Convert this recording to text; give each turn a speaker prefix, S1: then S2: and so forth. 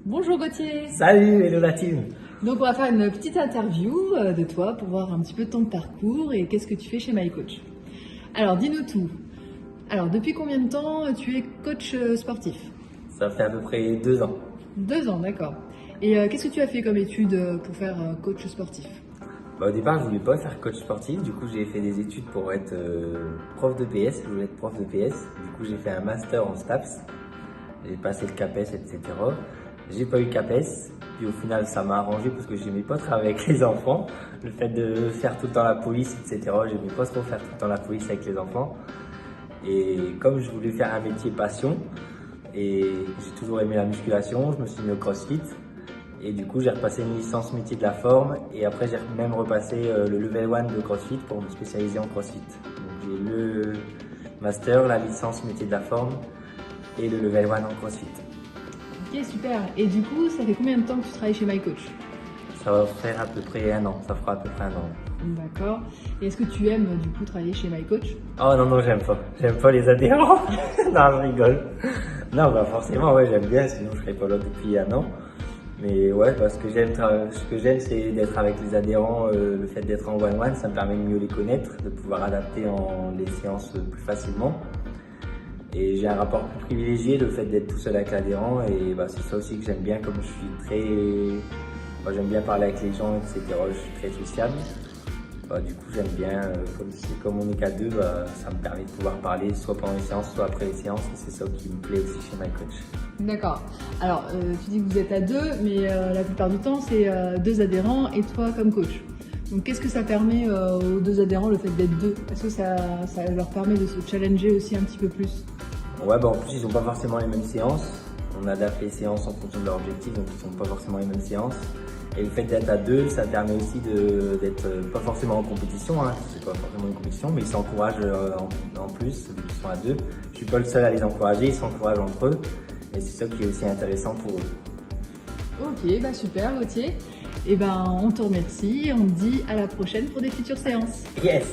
S1: Bonjour Gauthier.
S2: Salut, hello la team.
S1: Donc on va faire une petite interview de toi pour voir un petit peu ton parcours et qu'est-ce que tu fais chez MyCoach. Alors dis-nous tout. Alors depuis combien de temps tu es coach sportif?
S2: Ça fait à peu près 2 ans.
S1: 2 ans, d'accord. Et qu'est-ce que tu as fait comme étude pour faire coach sportif?
S2: Au départ, je voulais pas faire coach sportif, du coup j'ai fait des études pour être prof de PS, je voulais être prof de PS, du coup j'ai fait un master en STAPS, j'ai passé le CAPES, etc. J'ai pas eu le CAPES, puis au final ça m'a arrangé parce que j'aimais pas travailler avec les enfants, le fait de faire tout le temps la police, etc. J'aimais pas trop faire tout le temps la police avec les enfants. Et comme je voulais faire un métier passion, et j'ai toujours aimé la musculation, je me suis mis au CrossFit. Et du coup, j'ai repassé une licence métier de la forme et après, j'ai même repassé le level 1 de CrossFit pour me spécialiser en CrossFit. Donc, j'ai le master, la licence métier de la forme et le level 1 en CrossFit.
S1: Ok, super. Et du coup, ça fait combien de temps que tu travailles chez MyCoach?
S2: Ça va faire à peu près 1 an, ça fera à peu près 1 an.
S1: D'accord. Et est-ce que tu aimes du coup travailler chez MyCoach?
S2: Oh non, non, j'aime pas. J'aime pas les adhérents. Non, je rigole. Non, bah forcément, ouais, j'aime bien, sinon je serais pas là depuis 1 an. Mais ouais, ce que j'aime, c'est d'être avec les adhérents, le fait d'être en one-one, ça me permet de mieux les connaître, de pouvoir adapter les séances plus facilement. Et j'ai un rapport plus privilégié, le fait d'être tout seul avec l'adhérent, et c'est ça aussi que j'aime bien, comme je suis j'aime bien parler avec les gens, etc. Je suis très sociable. Du coup, j'aime bien, comme on est qu'à 2, ça me permet de pouvoir parler soit pendant les séances, soit après les séances, et c'est ça qui me plaît aussi chez MyCoach.
S1: D'accord. Alors, tu dis que vous êtes à 2, mais la plupart du temps, c'est 2 adhérents et toi comme coach. Donc, qu'est-ce que ça permet aux 2 adhérents, le fait d'être 2? Est-ce que ça leur permet de se challenger aussi un petit peu plus?
S2: Ouais, en plus, ils n'ont pas forcément les mêmes séances. On adapte les séances en fonction de leur objectif, donc ils ne sont pas forcément les mêmes séances. Et le fait d'être à 2, ça permet aussi d'être pas forcément en compétition, hein, c'est pas forcément une compétition, mais ils s'encouragent en plus, vu qu'ils sont à 2. Je suis pas le seul à les encourager, ils s'encouragent entre eux. Et c'est ça qui est aussi intéressant pour eux.
S1: Ok, super Gauthier. Et on te remercie et on te dit à la prochaine pour des futures séances.
S2: Yes!